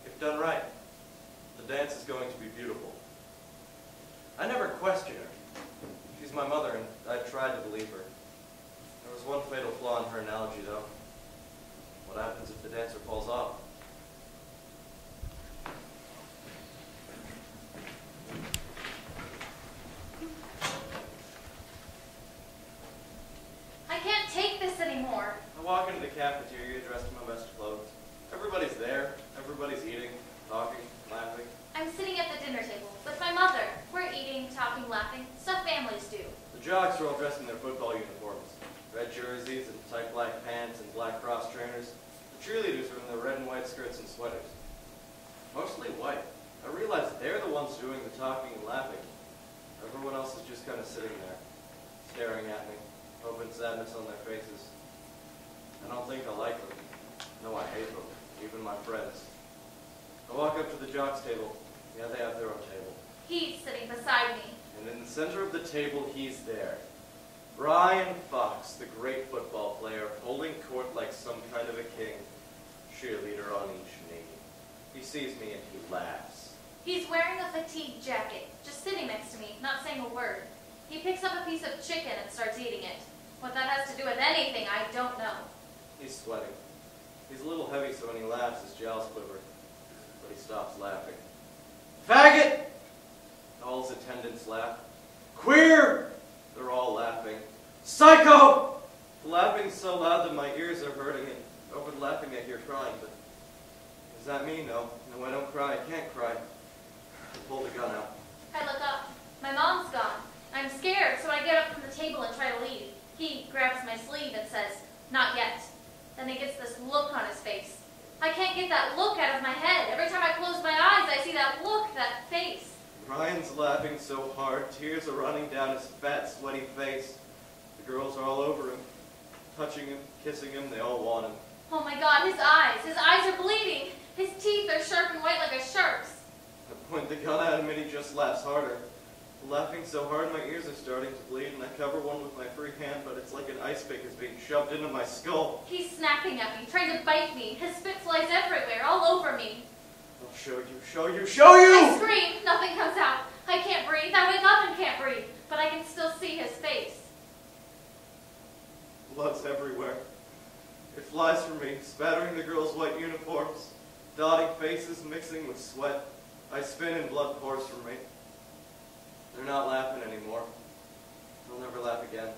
if done right. The dance is going to be beautiful. I never question her. She's my mother, and I tried to believe her. There was one fatal flaw in her analogy, though. What happens if the dancer falls off? I can't take this anymore. I walk into the cafeteria dressed in my best clothes. Everybody's there. Everybody's eating, talking, laughing. I'm sitting at the dinner table with my mother. We're eating, talking, laughing. Stuff families do. The jocks are all dressed in their football uniforms. Red jerseys and tight black pants and black cross trainers. The cheerleaders are in their red and white skirts and sweaters. Mostly white. I realize they're the ones doing the talking and laughing. Everyone else is just kind of sitting there, staring at me, open sadness on their faces. I don't think I like them. No, I hate them. Even my friends. I walk up to the jocks' table. Yeah, they have their own table. He's sitting beside me. And in the center of the table, he's there. Brian Fox, the great football player, holding court like some kind of a king. Cheerleader on each knee. He sees me and he laughs. He's wearing a fatigue jacket, just sitting next to me, not saying a word. He picks up a piece of chicken and starts eating it. What that has to do with anything, I don't know. He's sweating. He's a little heavy, so when he laughs, his jowls quiver. But he stops laughing. Faggot! All his attendants laugh. Queer! They're all laughing. Psycho! The laughing's so loud that my ears are hurting, and over the laughing I hear crying, but does that mean no? No, I don't cry. I can't cry. I pull the gun out. I look up. My mom's gone. I'm scared, so I get up from the table and try to leave. He grabs my sleeve and says, "Not yet." Then he gets this look on his face. I can't get that look out of my head. Every time I close my eyes, I see that look, that face. Ryan's laughing so hard, tears are running down his fat, sweaty face. The girls are all over him, touching him, kissing him. They all want him. Oh my God, his eyes. His eyes are bleeding. His teeth are sharp and white like a shark's. I point the gun at him and he just laughs harder. Laughing so hard my ears are starting to bleed, and I cover one with my free hand, but it's like an ice pick is being shoved into my skull. He's snapping at me, trying to bite me. His spit flies everywhere, all over me. I'll show you, show you, show you! I scream. Nothing comes out. I can't breathe. I wake up and can't breathe, but I can still see his face. Blood's everywhere. It flies from me, spattering the girls' white uniforms, dotting faces, mixing with sweat. I spin and blood pours from me. They're not laughing anymore. They'll never laugh again.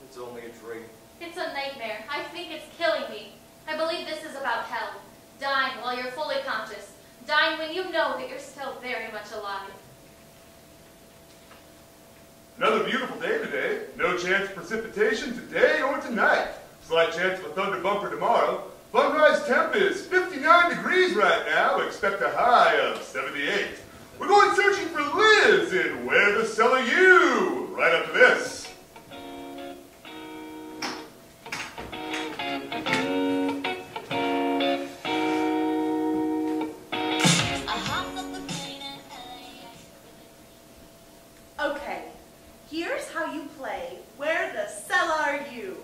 It's only a dream. It's a nightmare. I think it's killing me. I believe this is about hell. Dying while you're fully conscious. Dying when you know that you're still very much alive. Another beautiful day today. No chance of precipitation today or tonight. Slight chance of a thunder bumper tomorrow. Sunrise temp is 59 degrees right now. Expect a high of 78. We're going searching for Liz in Where the Cell Are You? Right after this. Okay, here's how you play Where the Cell Are You?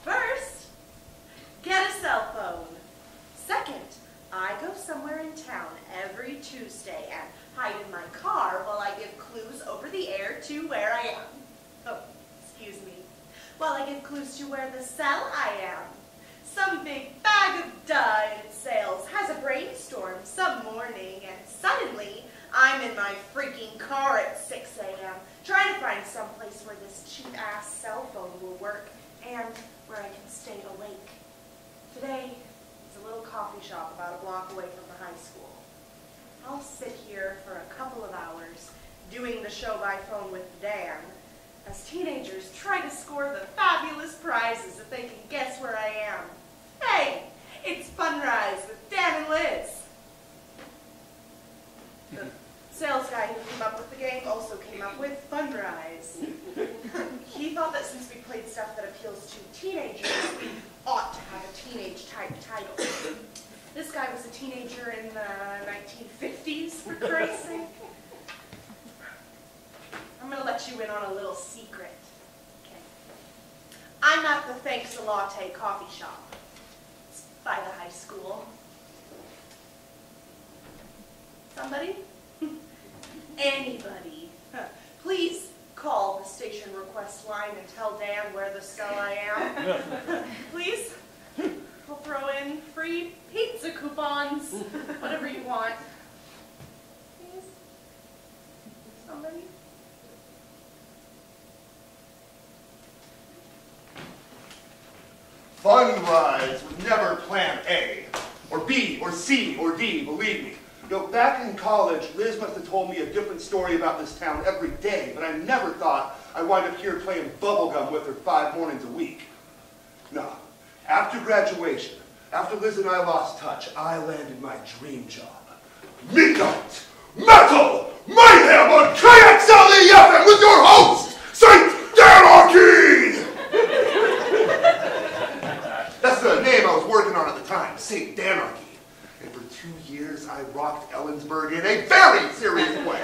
First, get a cell phone. Second, I go somewhere in town every Tuesday and hide in my car while I give clues over the air to where I am. Oh, excuse me. While I give clues to where the cell I am. Some big bag of diet sales has a brainstorm some morning, and suddenly I'm in my freaking car at 6 a.m. trying to find some place where this cheap-ass cell phone will work and where I can stay awake. Today is a little coffee shop about a block away from the high school. I'll sit here for a couple of hours doing the show by phone with Dan as teenagers try to score the fabulous prizes if they can guess where I am. Hey, it's Funrise with Dan and Liz. The sales guy who came up with the game also came up with Funrise. He thought that since we played stuff that appeals to teenagers, we ought to have a teenage-type title. This guy was a teenager in the 1950s, for Christ's sake. I'm going to let you in on a little secret. Okay. I'm at the Thanks a Latte coffee shop. It's by the high school. somebody? Anybody. Please call the station request line and tell Dan where the skull I am. Please. We'll throw in free pizza coupons. Whatever you want. Please. Somebody. Fun rides was never plan A, or B, or C, or D, believe me. You know, back in college, Liz must have told me a different story about this town every day, but I never thought I'd wind up here playing bubblegum with her 5 mornings a week. No. After graduation, after Liz and I lost touch, I landed my dream job. Midnight, metal, mayhem on KXLE FM with your host, Saint Anarchy! That's the name I was working on at the time, Saint Anarchy. And for 2 years, I rocked Ellensburg in a very serious way.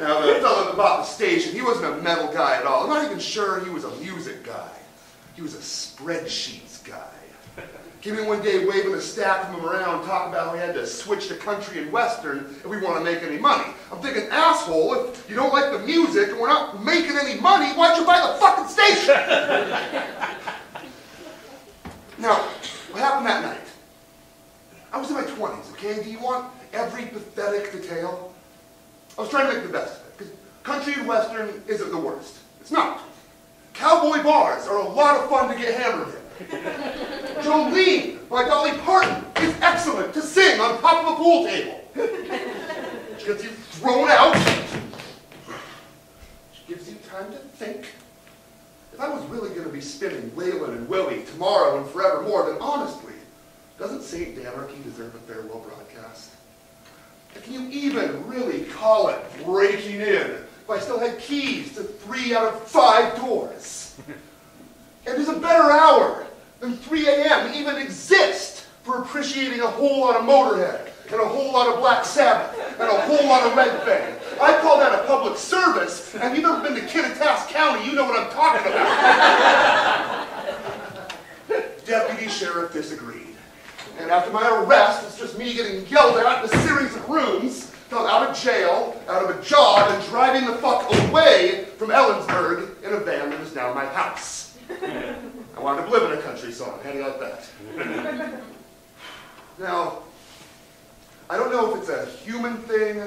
Now, the fellow that bought the station, he wasn't a metal guy at all. I'm not even sure he was a music guy. He was a spreadsheets guy. Came in one day waving a stack of them around, talking about how we had to switch to country and western if we want to make any money. I'm thinking, asshole, if you don't like the music and we're not making any money, why'd you buy the fucking station? Now, what happened that night? I was in my 20s, okay? Do you want every pathetic detail? I was trying to make the best of it, because country and western isn't the worst. It's not. Cowboy bars are a lot of fun to get hammered in. Jolene by Dolly Parton is excellent to sing on top of a pool table. She gets you thrown out. She gives you time to think. If I was really going to be spinning Waylon and Willie tomorrow and forevermore, then honestly, doesn't Saint Anarchy deserve a farewell broadcast? And can you even really call it breaking in if I still had keys to 3 out of 5 doors? And there's a better hour than 3 a.m. even exist for appreciating a whole lot of Motorhead and a whole lot of Black Sabbath and a whole lot of Red Fang. I call that a public service, and if you've ever been to Kittitas County, you know what I'm talking about. Deputy Sheriff disagreed. And after my arrest, it's just me getting yelled at in a series of rooms, till I'm out of jail, out of a job, and driving the fuck away from Ellensburg in a van that is now my house. I wound up living a country song. How do you like that? Now, I don't know if it's a human thing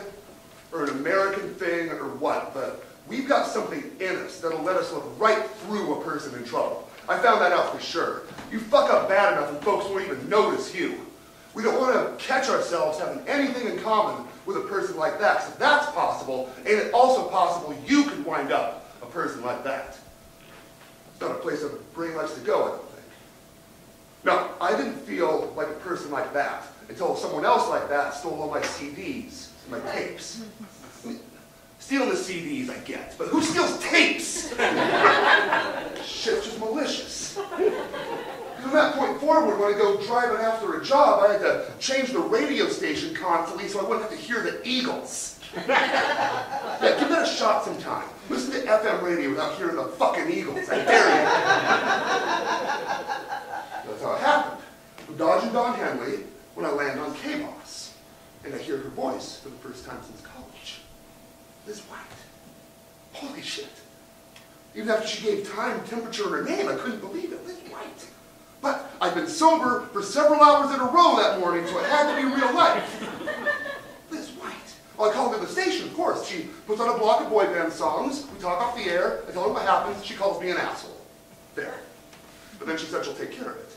or an American thing or what, but we've got something in us that'll let us look right through a person in trouble. I found that out for sure. You fuck up bad enough and folks won't even notice you. We don't want to catch ourselves having anything in common with a person like that. So if that's possible, ain't it also possible you could wind up a person like that? It's not a place a brain likes to go, I don't think. No, I didn't feel like a person like that until someone else like that stole all my CDs and my tapes. Stealing the CDs, I get, but who steals tapes? Shit's just malicious. From that point forward, when I go driving after a job, I had to change the radio station constantly so I wouldn't have to hear the Eagles. Yeah, give that a shot sometime. Listen to FM radio without hearing the fucking Eagles. I dare you. That's how it happened. I'm dodging Don Henley when I land on K-Boss, and I hear her voice for the first time since college. Liz White. Holy shit. Even after she gave time and temperature in her name, I couldn't believe it. Liz White. But I'd been sober for several hours in a row that morning, so it had to be real life. Liz White. Well, I called her to the station, of course. She puts on a block of boy band songs. We talk off the air. I tell her what happens. She calls me an asshole. There. But then she said she'll take care of it.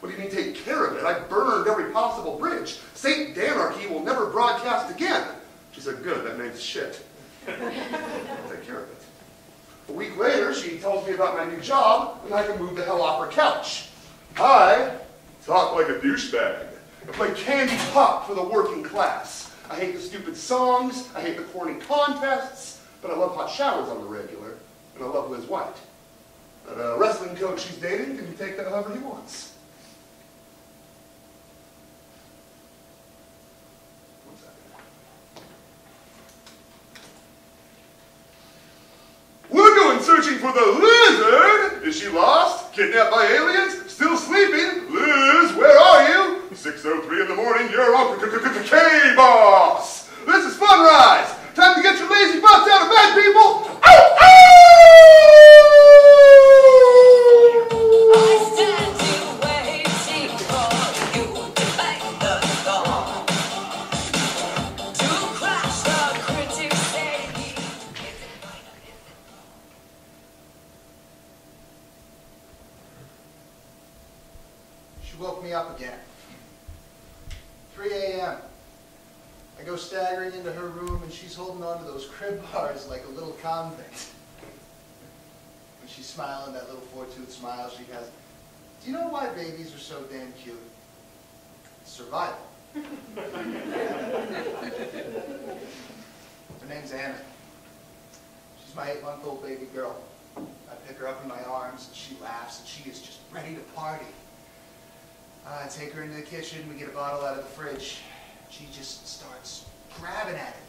What do you mean take care of it? I burned every possible bridge. Saint Anarchy will never broadcast again. She said, good, that makes shit. I'll take care of it. A week later, she tells me about my new job, and I can move the hell off her couch. I talk like a douchebag. I play candy pop for the working class. I hate the stupid songs, I hate the corny contests, but I love hot showers on the regular, and I love Liz White. That wrestling coach she's dating can take that however he wants. Searching for the lizard! Is she lost? Kidnapped by aliens? Still sleeping? Liz, where are you? 6:03 in the morning. morning, you're on K-Boss. This is Funrise. Time to get your lazy butts out of bed, people. Ow, ow! She woke me up again. 3 a.m. I go staggering into her room and she's holding on to those crib bars like a little convict. And she's smiling that little four-tooth smile she has. Do you know why babies are so damn cute? Survival. Her name's Anna. She's my 8-month-old baby girl. I pick her up in my arms and she laughs and she is just ready to party. I take her into the kitchen, we get a bottle out of the fridge. She just starts grabbing at it,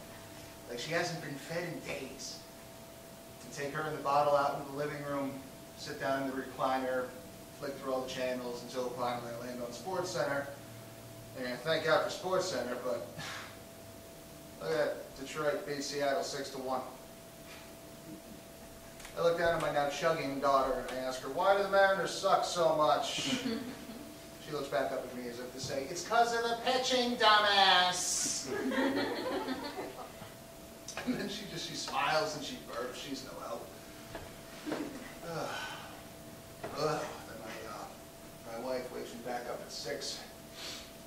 like she hasn't been fed in days. And take her and the bottle out into the living room, sit down in the recliner, flick through all the channels until finally I land on Sports Center. And thank God for Sports Center, but look at that, Detroit beat Seattle 6-1. I look down at my now chugging daughter and I ask her, why do the Mariners suck so much? She looks back up at me as if to say, it's because of the pitching, dumbass. And then she smiles and she burps. She's no help. Then my wife wakes me back up at 6.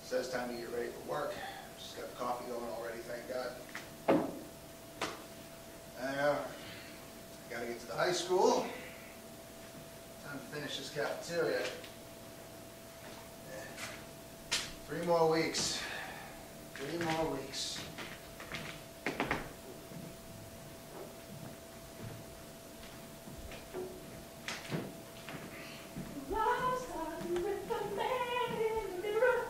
Says time to get ready for work. She's got the coffee going already, thank God. I gotta get to the high school. Time to finish this cafeteria. 3 more weeks. 3 more weeks. Life's starting with the man in the mirror.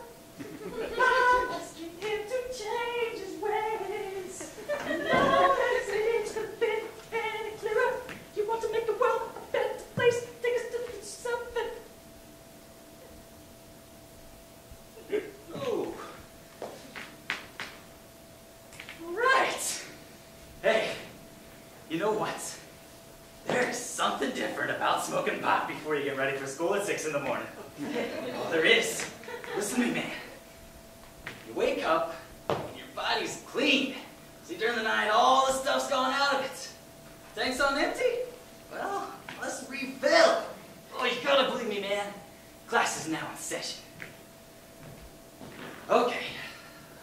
I'm asking him to change his ways. No one seems to fit any clearer. You want to make the world a better place. Take a step to something. Oh. Right. Hey, you know what? There's something different about smoking pot before you get ready for school at 6 in the morning. Oh, there is. Listen to me, man. You wake up, and your body's clean. See, during the night, all the stuff's gone out of it. Tank's on empty? Well, let's refill. Oh, you gotta believe me, man. Class is now in session. Okay.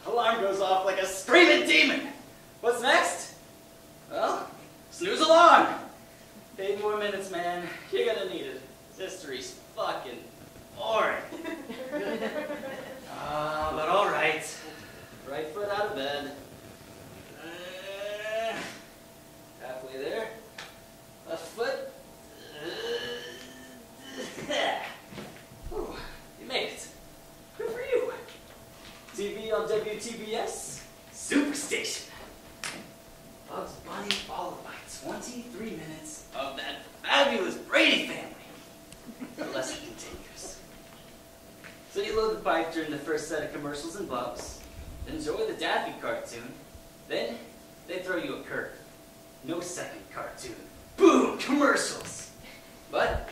Alarm goes off like a screaming demon. What's next? Well, snooze alarm. 8 more minutes, man. You're gonna need it. History's fucking boring. But all right. Right foot out of bed. Halfway there. Left foot. Ooh, you made it. Good for you. TV on WTBS, Superstation. Bugs Bunny followed by 23 minutes of that fabulous Brady family. The lesson continues. So you load the pipe during the first set of commercials and bumps, enjoy the Daffy cartoon, then they throw you a curve. No second cartoon. Boom! Commercials! But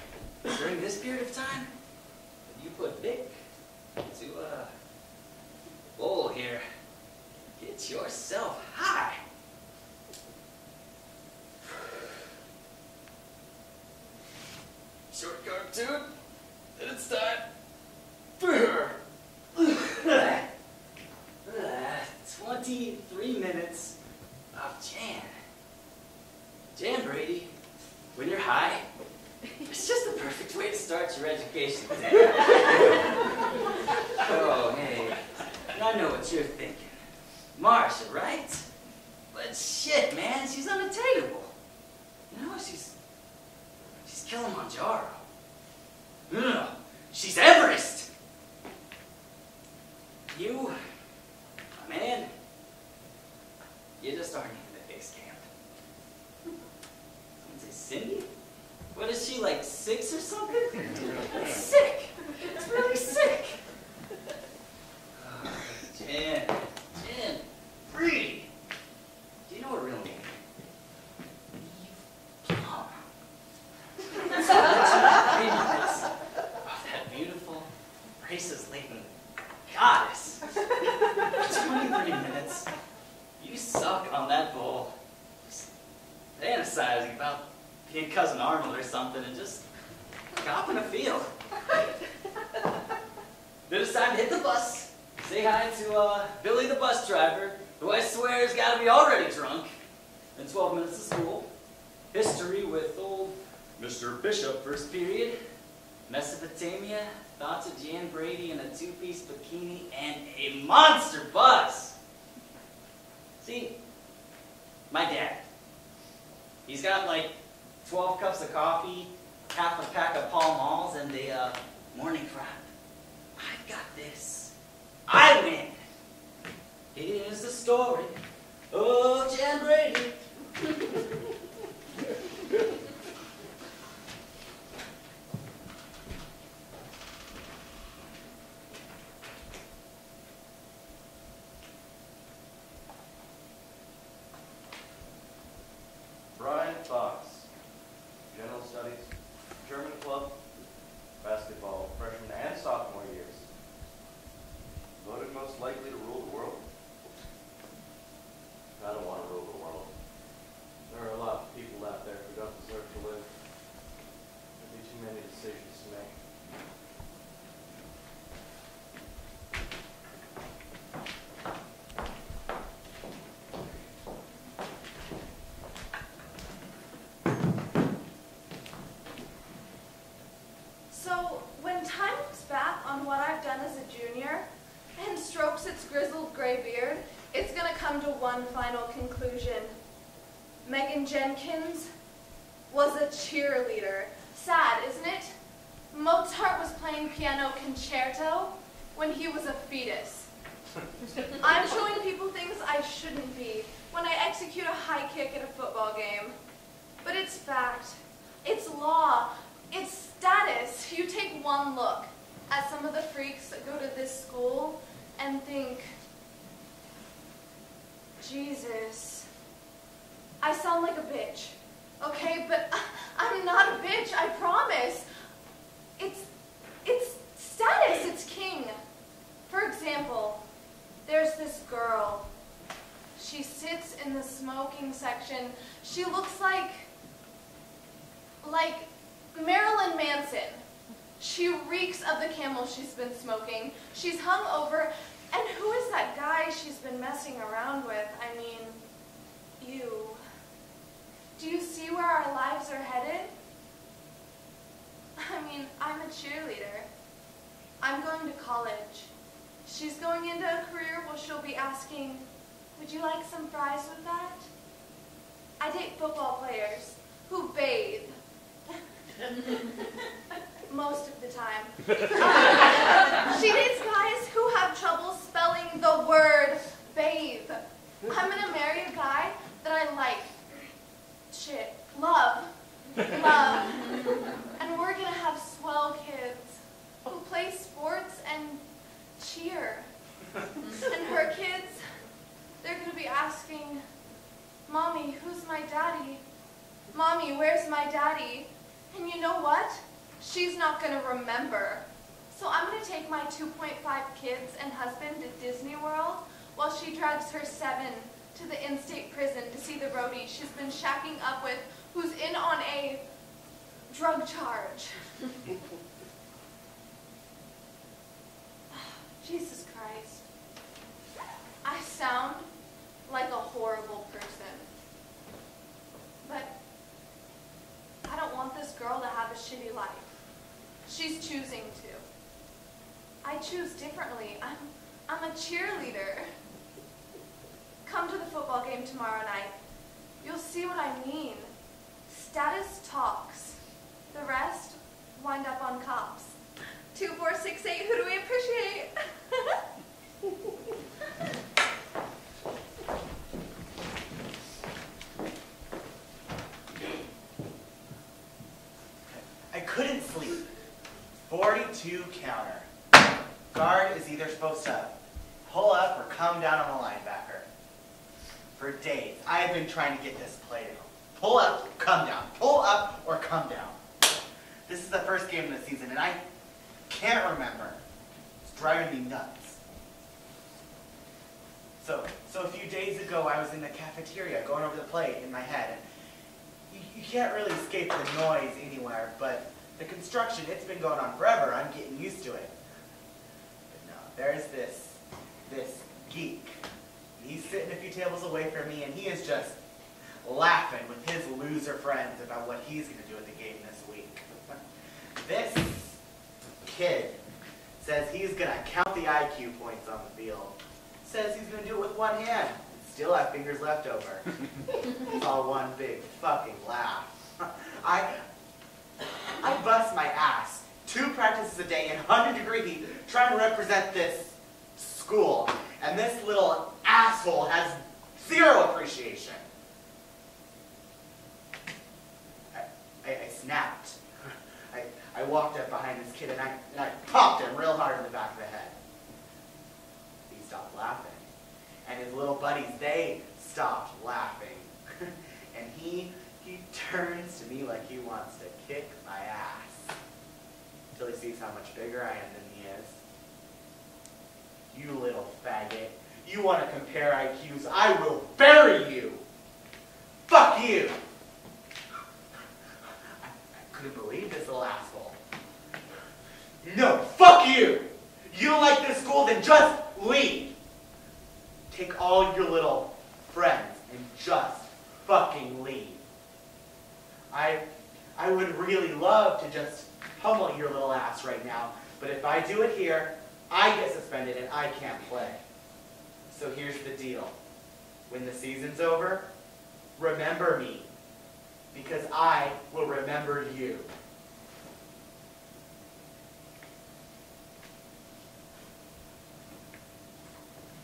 during this period of time, you put Vic into a bowl here. Get yourself high. Short cartoon, and it's time. 23 minutes of Jan. Jan Brady, when you're high, it's just the perfect way to start your education today. Oh, hey, and I know what you're thinking. Marsha, right? But shit, man, she's unattainable. You know, she's Kilimanjaro. No, she's Everest. You, my man, you just aren't even at base camp. Someone say Cindy? What is she, like 6 or something? It's sick. It's really sick. goddess. For 23 minutes, you suck on that bowl. Just fantasizing about being Cousin Arnold or something and just copping a feel. Then it's time to hit the bus. Say hi to Billy the bus driver, who I swear has got to be already drunk. Then 12 minutes of school. History with old Mr. Bishop, first period. Mesopotamia, thoughts of Jan Brady in a two-piece bikini, and a monster bus. See, my dad. He's got like 12 cups of coffee, half a pack of Pall Malls, and a morning crap. I've got this. I win. It is the story of Jan Brady. Brian Fox, General Studies, German Club, basketball, freshman and sophomore years. Voted most likely to rule the world. I don't want to rule the world. There are a lot of people out there who don't deserve to live. There'll be too many decisions to make. So, when time looks back on what I've done as a junior and strokes its grizzled gray beard, it's going to come to one final conclusion. Megan Jenkins was a cheerleader. Sad, isn't it? Mozart was playing piano concerto when he was a fetus. I'm showing people things I shouldn't be when I execute a high kick at a football game. But it's fact. It's law. It's status. You take one look at some of the freaks that go to this school and think, Jesus, I sound like a bitch, okay? But I'm not a bitch, I promise. It's status, it's king. For example, there's this girl. She sits in the smoking section. She looks like Marilyn Manson. She reeks of the camel she's been smoking. She's hung over, and who is that guy she's been messing around with? I mean, you. Do you see where our lives are headed? I mean, I'm a cheerleader. I'm going to college. She's going into a career where she'll be asking, would you like some fries with that? I date football players who bathe. Most of the time. She dates guys who have trouble spelling the word bathe. I'm gonna marry a guy that I like. Shit. Love. And we're gonna have swell kids who play sports and cheer. And her kids, they're gonna be asking, Mommy, who's my daddy? Mommy, where's my daddy? And you know what? She's not going to remember. So I'm going to take my 2.5 kids and husband to Disney World while she drags her 7 to the in-state prison to see the roadie she's been shacking up with, who's in on a drug charge. Jesus Christ. I sound like a horrible person. But I don't want this girl to have a shitty life. She's choosing to. I choose differently. I'm a cheerleader. Come to the football game tomorrow night. You'll see what I mean. Status talks. The rest wind up on cops. 2, 4, 6, 8, who do we appreciate? I couldn't sleep. 42 counter. Guard is either supposed to pull up or come down on the linebacker. For days, I have been trying to get this play down. Pull up, come down. Pull up or come down. This is the first game of the season, and I can't remember. It's driving me nuts. So a few days ago, I was in the cafeteria going over the plate in my head. And you can't really escape the noise anywhere, but the construction, it's been going on forever. I'm getting used to it. But no, there's this geek. He's sitting a few tables away from me, and he is just laughing with his loser friends about what he's going to do at the game this week. This kid says he's going to count the IQ points on the field. Says he's going to do it with one hand. Still have fingers left over. It's all one big fucking laugh. I bust my ass 2 practices a day in 100-degree heat trying to represent this school. And this little asshole has 0 appreciation. I snapped. I walked up behind this kid and I popped him real hard in the back of the head. He stopped laughing. And his little buddies, they stopped laughing. And he turns to me like he wants to kick my ass. Until he sees how much bigger I am than he is. You little faggot. You want to compare IQs? I will bury you! Fuck you! I couldn't believe this little asshole. No, fuck you! You don't like this school, then just leave! Take all your little friends and just fucking leave. I would really love to just pummel your little ass right now, but if I do it here, I get suspended and I can't play. So here's the deal. When the season's over, remember me, because I will remember you.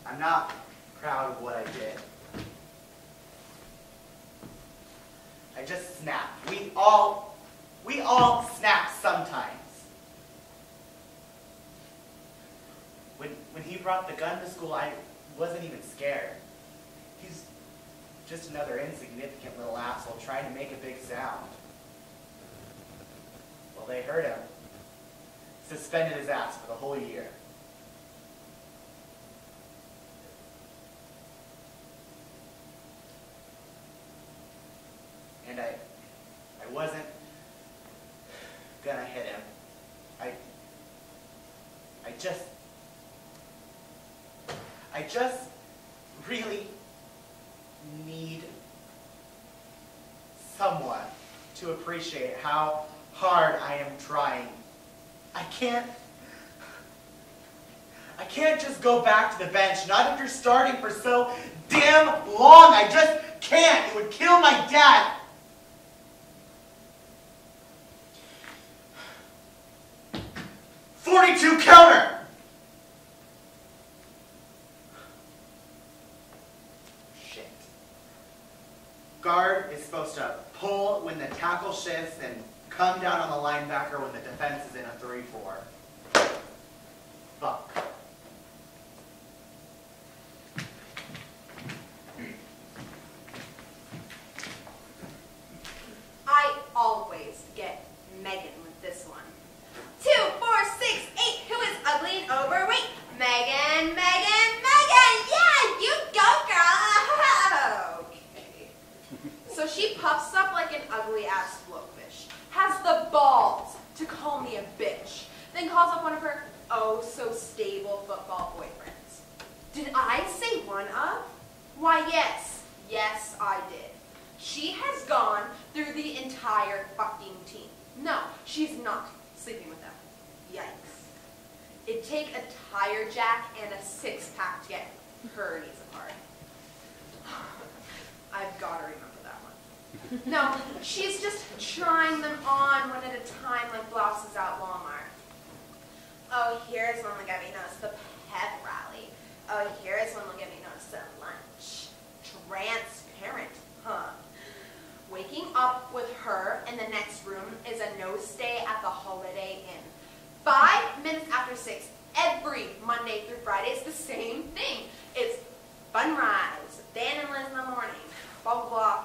I'm not proud of what I did. I just snapped. We all snap sometimes. When he brought the gun to school, I wasn't even scared. He's just another insignificant little asshole trying to make a big sound. Well, they heard him. Suspended his ass for the whole year. And I wasn't gonna hit him. I just really need someone to appreciate how hard I am trying. I can't just go back to the bench, not after starting for so damn long. I just can't. It would kill my dad. .42 counter! Shit. Guard is supposed to pull when the tackle shifts and come down on the linebacker when the defense is in a 3-4. Fuck. I always get Megan with this one. 2, 4, 6, 8. Who is ugly and overweight? Megan, Megan, Megan. Yeah, you go, girl. Okay. So she puffs up like an ugly ass blowfish, has the balls to call me a bitch, then calls up one of her oh so stable football boyfriends. Did I say one of? Why, yes. Yes, I did. She has gone through the entire fucking team. No, she's not sleeping with them. Yikes. It'd take a tire jack and a 6-pack to get her knees apart. I've got to remember that one. No, she's just trying them on one at a time like blouses out Walmart. Oh, here's one that got me noticed, the pep rally. Oh, here's one that got me noticed at lunch. Transparent, huh? Waking up with her in the next room is a no stay at the Holiday Inn. 5 minutes after 6, every Monday through Friday, it's the same thing. It's fun rise, Dan and Liz in the morning, blah, blah, blah,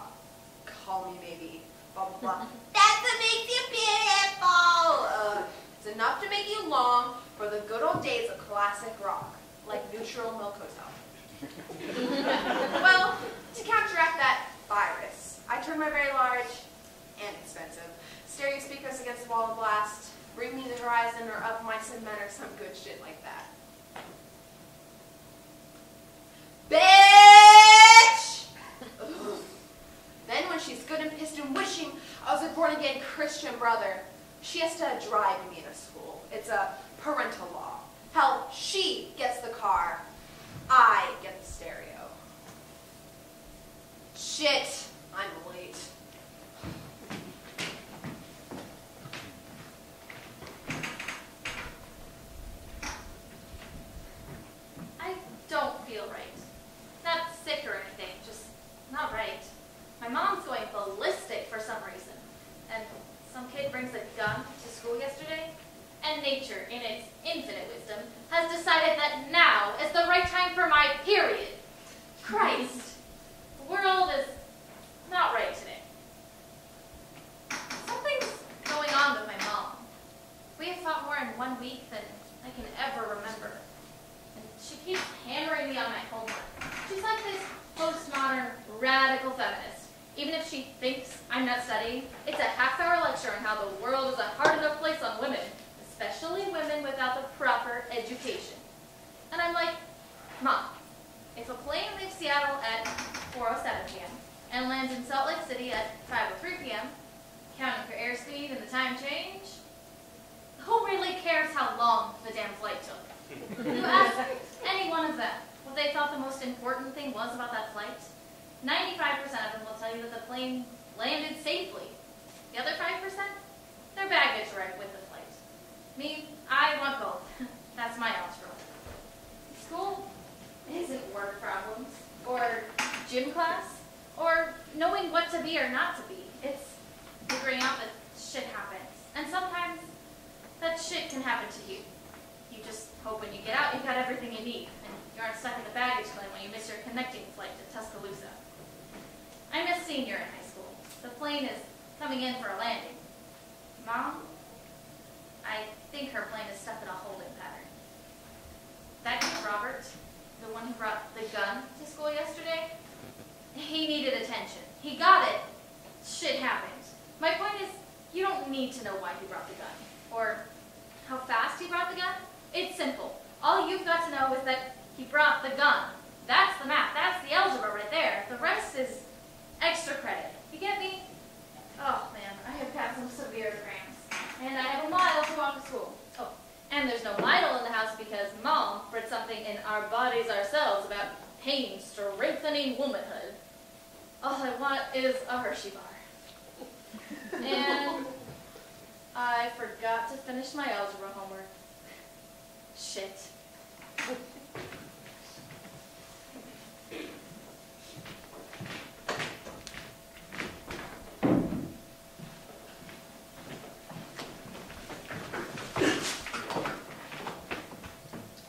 call me baby, blah, blah, blah. That's what makes you beautiful. It's enough to make you long for the good old days of classic rock, like Neutral Milk Hotel. Well, to counteract that virus, I turned my very large and expensive stereo speakers against the wall and blast, Bring Me the Horizon or Up Mice and Men or some good shit like that. Bitch! Then when she's good and pissed and wishing I was a born-again Christian brother, she has to drive me to school. It's a parental law. Hell, she gets the car. I get the stereo. Shit, I'm late. I don't feel right. Not sick or anything, just not right. My mom's going ballistic for some reason. And some kid brings a gun to school yesterday. And nature, in its infinite wisdom, has decided that now is the right time for my period. Christ, the world is not right today. Something's going on with my mom. We have fought more in 1 week than I can ever remember. And she keeps hammering me on my homework. She's like this postmodern, radical feminist. Even if she thinks I'm not studying, it's a half-hour lecture on how the world is a hard enough place on women, especially women without the proper education. And I'm like, Mom, if a plane leaves Seattle at 4:07 p.m. and lands in Salt Lake City at 5:03 p.m., counting for airspeed and the time change, who really cares how long the damn flight took? You ask any one of them what they thought the most important thing was about that flight, 95% of them will tell you that the plane landed safely. The other 5%, their baggage arrived with the flight. Me, I want both. That's my algebra. School isn't work problems, or gym class, or knowing what to be or not to be. It's figuring out that shit happens. And sometimes that shit can happen to you. You just hope when you get out you've got everything you need, and you aren't stuck in the baggage claim when you miss your connecting flight to Tuscaloosa. I'm a senior in high school. The plane is coming in for a landing. Mom, I think her plane is stuck in a holding pattern. That kid Robert, the one who brought the gun to school yesterday, he needed attention. He got it. Shit happened. My point is, you don't need to know why he brought the gun, or how fast he brought the gun. It's simple. All you've got to know is that he brought the gun. That's the math. That's the algebra right there. The rest is extra credit. You get me? Oh, man, I have got some severe cramps. And I have a mile to walk to school. Oh, and there's no Midol in the house because Mom read something in Our Bodies Ourselves about pain strengthening womanhood. All I want is a Hershey bar. And I forgot to finish my algebra homework. Shit.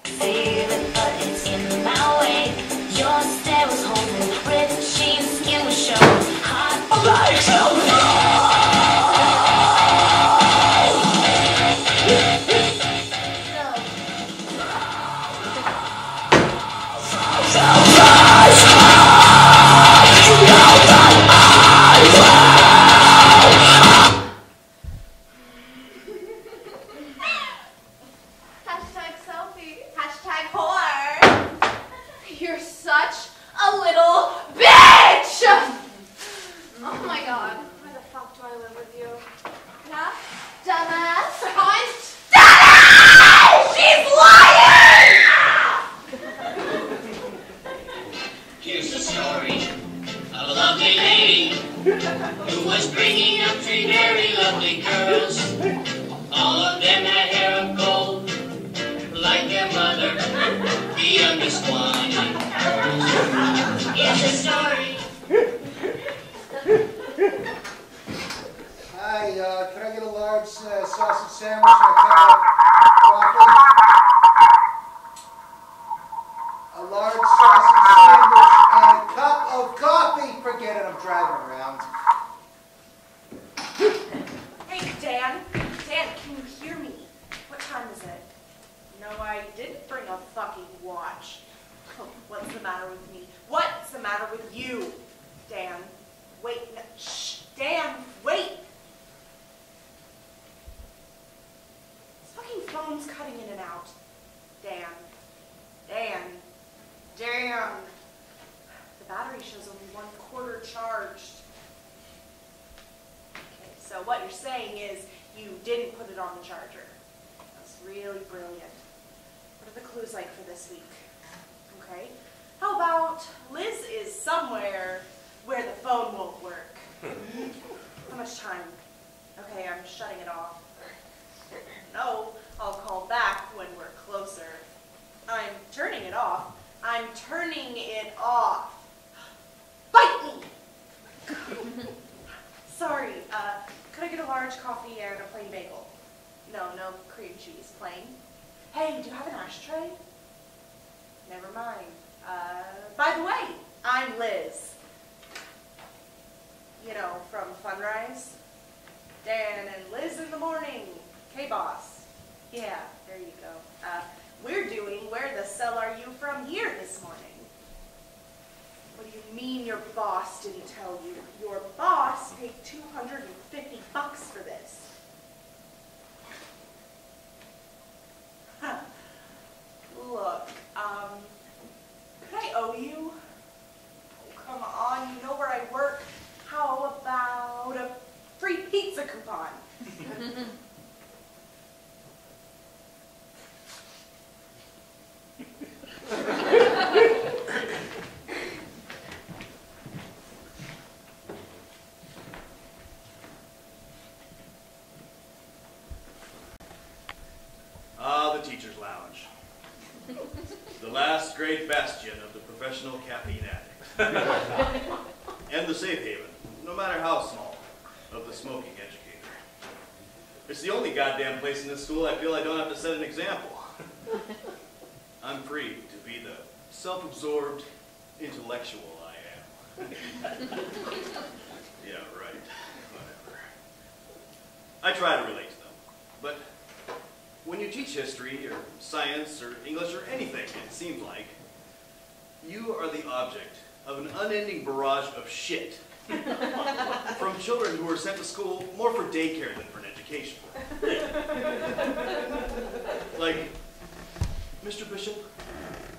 Feeling, but it's in my way. Your stare was holding, ripped jeans, skin was showing. Hot like Hashtag selfie. Hashtag whore. You're such a little bitch! Oh my god. Why the fuck do I live with you? Huh? Dumbass? Constantly! She's lying! Here's the story of a lovely lady who was bringing up three very lovely girls. All of them had hair of gold, like their mother, the youngest one. Here's the story. Hi, can I get a large sausage sandwich and a cup of coffee? A large sausage sandwich and a cup of coffee. Forget it, I'm driving around. Hey, Dan. Dan, can you hear me? What time is it? No, I didn't bring a fucking watch. What's the matter with me? What's the matter with you? Dan, wait. No, shh. Dan, wait. This fucking phone's cutting in and out. Dan. The battery shows only 1/4 charged. Okay, so what you're saying is you didn't put it on the charger. That's really brilliant. What are the clues like for this week? Okay. How about Liz is somewhere where the phone won't work? How much time? Okay, I'm shutting it off. No, I'll call back when we're closer. I'm turning it off. I'm turning it off. Bite me! Sorry, could I get a large coffee and a plain bagel? No cream cheese, plain. Hey, do you have an ashtray? Never mind. By the way, I'm Liz. You know, from Funrise. Dan and Liz in the morning. K-Boss. Yeah, there you go. We're doing Where the Cell Are You From Here this morning. What do you mean your boss didn't tell you? Your boss paid $250 for this. Huh. Look, could I owe you? Oh, come on, you know where I work. How about a free pizza coupon? The Teacher's Lounge. The last great bastion of the professional caffeine addict. And the safe haven, no matter how small, of the smoking educator. It's the only goddamn place in this school I feel I don't have to set an example. I'm free to be the self-absorbed intellectual I am. Yeah, right. Whatever. I try to relate to them, but when you teach history or science or English or anything, it seems like, you are the object of an unending barrage of shit from children who are sent to school more for daycare than for an education. Like, Mr. Bishop,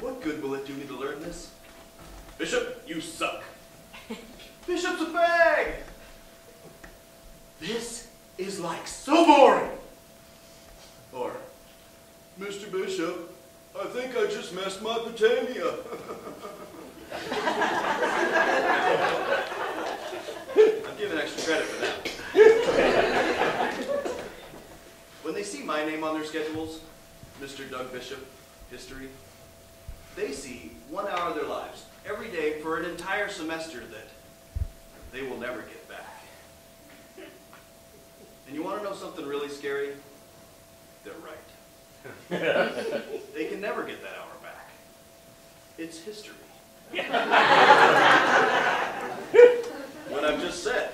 what good will it do me to learn this? Bishop, you suck. Bishop's a bag. This is like so boring. Or, Mr. Bishop, I think I just messed my Britannia. I'm giving extra credit for that. When they see my name on their schedules, Mr. Doug Bishop, history, they see 1 hour of their lives every day for an entire semester that they will never get back. And you want to know something really scary? They're right. They can never get that hour back. It's history. What I've just said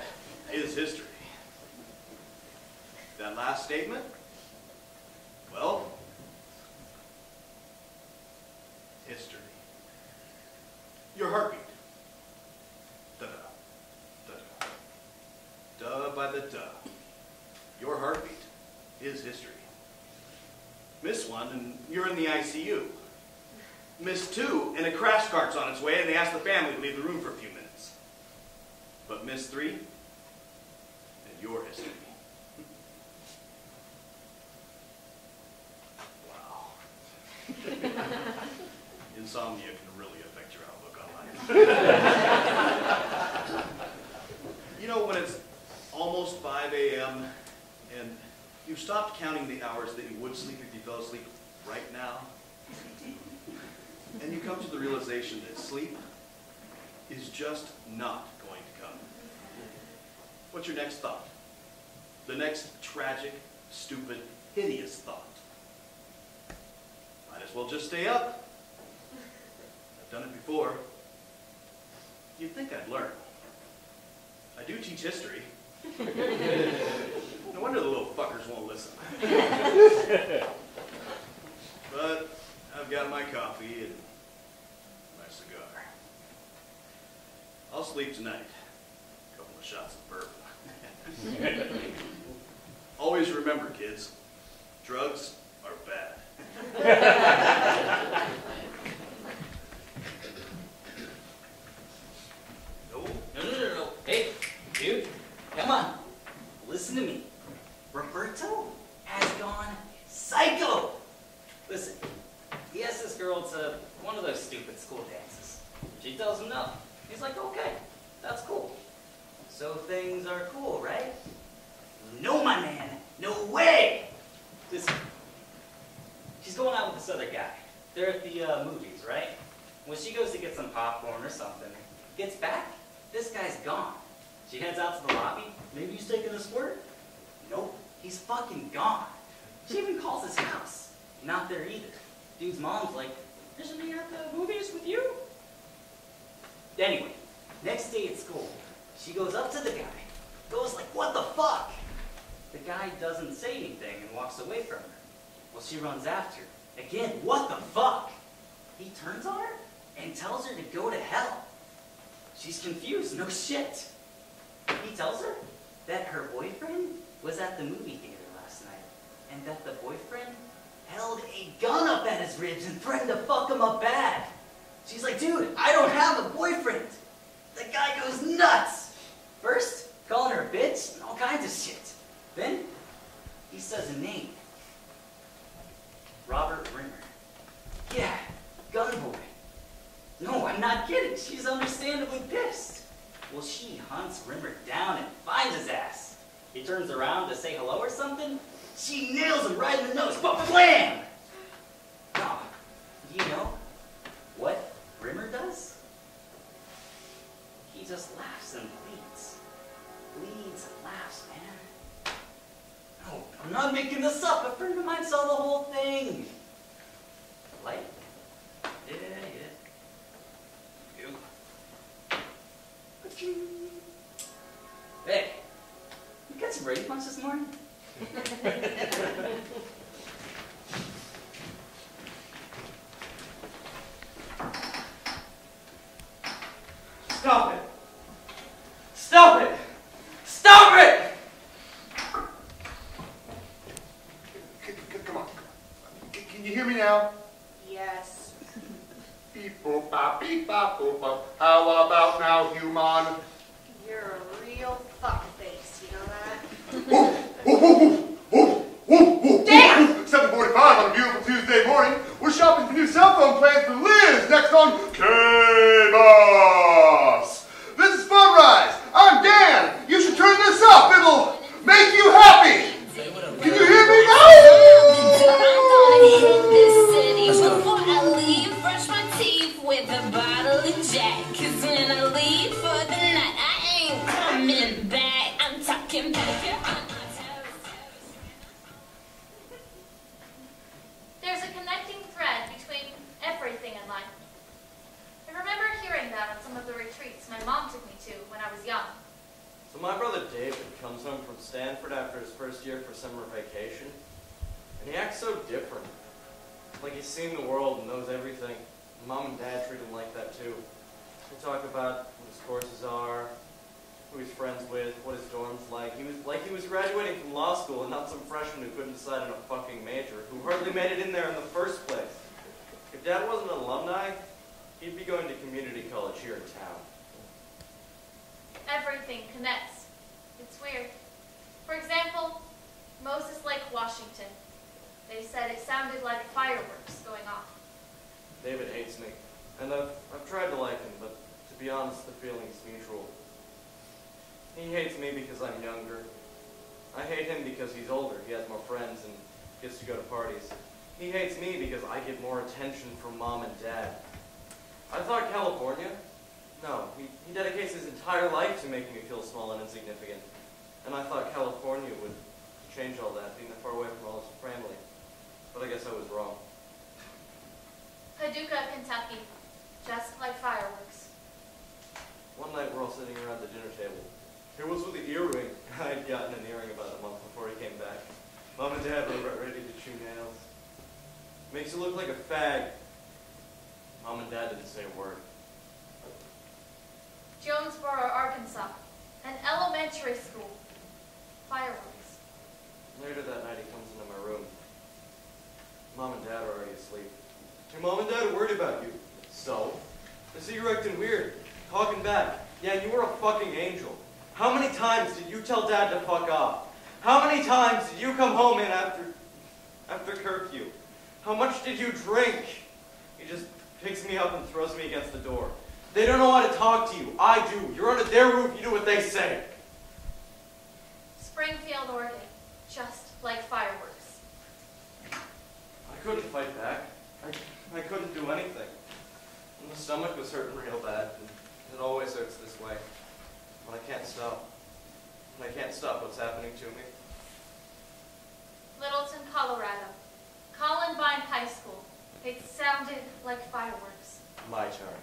is history. That last statement? Well, history. Your heartbeat. Da-da. Da-da. Duh by the duh. Your heartbeat is history. Miss one, and you're in the ICU. Miss two, and a crash cart's on its way, and they ask the family to leave the room for a few minutes. But Miss three, and your history. Wow. Insomnia can really affect your outlook on life. You know, when it's almost 5 a.m. and you've stopped counting the hours that you would sleep if you fell asleep right now, and you come to the realization that sleep is just not going to come. What's your next thought? The next tragic, stupid, hideous thought. Might as well just stay up. I've done it before. You'd think I'd learn. I do teach history. No wonder the little fuckers won't listen. But I've got my coffee, and sleep tonight. A couple of shots of bourbon. Always remember, kids, drugs are bad. No. Hey, dude, come on. Listen to me. Roberto has gone psycho. Listen, he asks this girl to one of those stupid school dances. She tells him no. He's like, okay, that's cool. So things are cool, right? No, my man, no way. Listen, she's going out with this other guy. They're at the movies, right? When she goes to get some popcorn or something, gets back, this guy's gone. She heads out to the lobby. Maybe he's taking a squirt? Nope, he's fucking gone. She even calls his house. Not there either. Dude's mom's like, isn't he at the movies with you? Anyway, next day at school, she goes up to the guy, goes like, what the fuck? The guy doesn't say anything and walks away from her. Well, she runs after. Again, what the fuck? He turns on her and tells her to go to hell. She's confused, no shit. He tells her that her boyfriend was at the movie theater last night, and that the boyfriend held a gun up at his ribs and threatened to fuck him up bad. She's like, dude, I don't have a boyfriend. The guy goes nuts. First, calling her a bitch and all kinds of shit. Then, he says a name. Robert Rimmer. Yeah, gun boy. No, I'm not kidding. She's understandably pissed. Well, she hunts Rimmer down and finds his ass. He turns around to say hello or something. She nails him right in the nose. Blam! Oh, you know what Rimmer does? He just laughs and bleeds. Bleeds and laughs, man. No, I'm not making this up. A friend of mine saw the whole thing. Light? Yeah. Hey, you got some Brady Bunch this morning? Stop it! Stop it! Stop it! Come on. Can you hear me now? Yes. Beep boop bop, beep bop boop bop. How about now, human? You're a real fuckface, you know that? Damn! 7:45 on a beautiful Tuesday morning. We're shopping for new cell phone plans for Liz next on K-Boss. This is Funrise. I'm Dan. You should turn this up. It'll make you happy. Can you hear me now? Before I leave, brush my teeth with a bottle of Jack. 'Cause when I leave for the night, I ain't coming back. I'm talking pedicure on my toes. There's a connecting thread between everything in life. I remember hearing that at some of the retreats my mom took me to when I was young. So my brother David comes home from Stanford after his first year for summer vacation, and he acts so different. Like he's seen the world and knows everything. Mom and Dad treat him like that too. They talk about what his courses are, who he's friends with, what his dorm's like. He was graduating from law school and not some freshman who couldn't decide on a fucking major, who hardly made it in there in the first place. If Dad wasn't an alumni, he'd be going to community college here in town. Everything connects. It's weird. For example, Moses Lake, Washington. They said it sounded like fireworks going off. David hates me, and I've tried to like him, but to be honest, the feeling's mutual. He hates me because I'm younger. I hate him because he's older, he has more friends, and gets to go to parties. He hates me because I get more attention from Mom and Dad. I thought California? No, he dedicates his entire life to making me feel small and insignificant. And I thought California would change all that, being that far away from all his family. But I guess I was wrong. Paducah, Kentucky. Just like fireworks. One night we're all sitting around the dinner table. It was with the earring. I had gotten an earring about a month before he came back. Mom and Dad were ready to chew nails. Makes you look like a fag. Mom and Dad didn't say a word. Jonesboro, Arkansas. An elementary school. Fireworks. Later that night, he comes into my room. Mom and Dad are already asleep. Your mom and Dad are worried about you. So? I see you're acting weird. Talking back. Yeah, you were a fucking angel. How many times did you tell Dad to fuck off? How many times did you come home in after curfew? How much did you drink? He just picks me up and throws me against the door. They don't know how to talk to you. I do. You're under their roof. You do what they say. Springfield, Oregon. Just like fireworks. I couldn't fight back. I couldn't do anything. And the stomach was hurting real bad. And it always hurts this way. But I can't stop. And I can't stop what's happening to me. Littleton, Colorado. Columbine High School. It sounded like fireworks. My turn.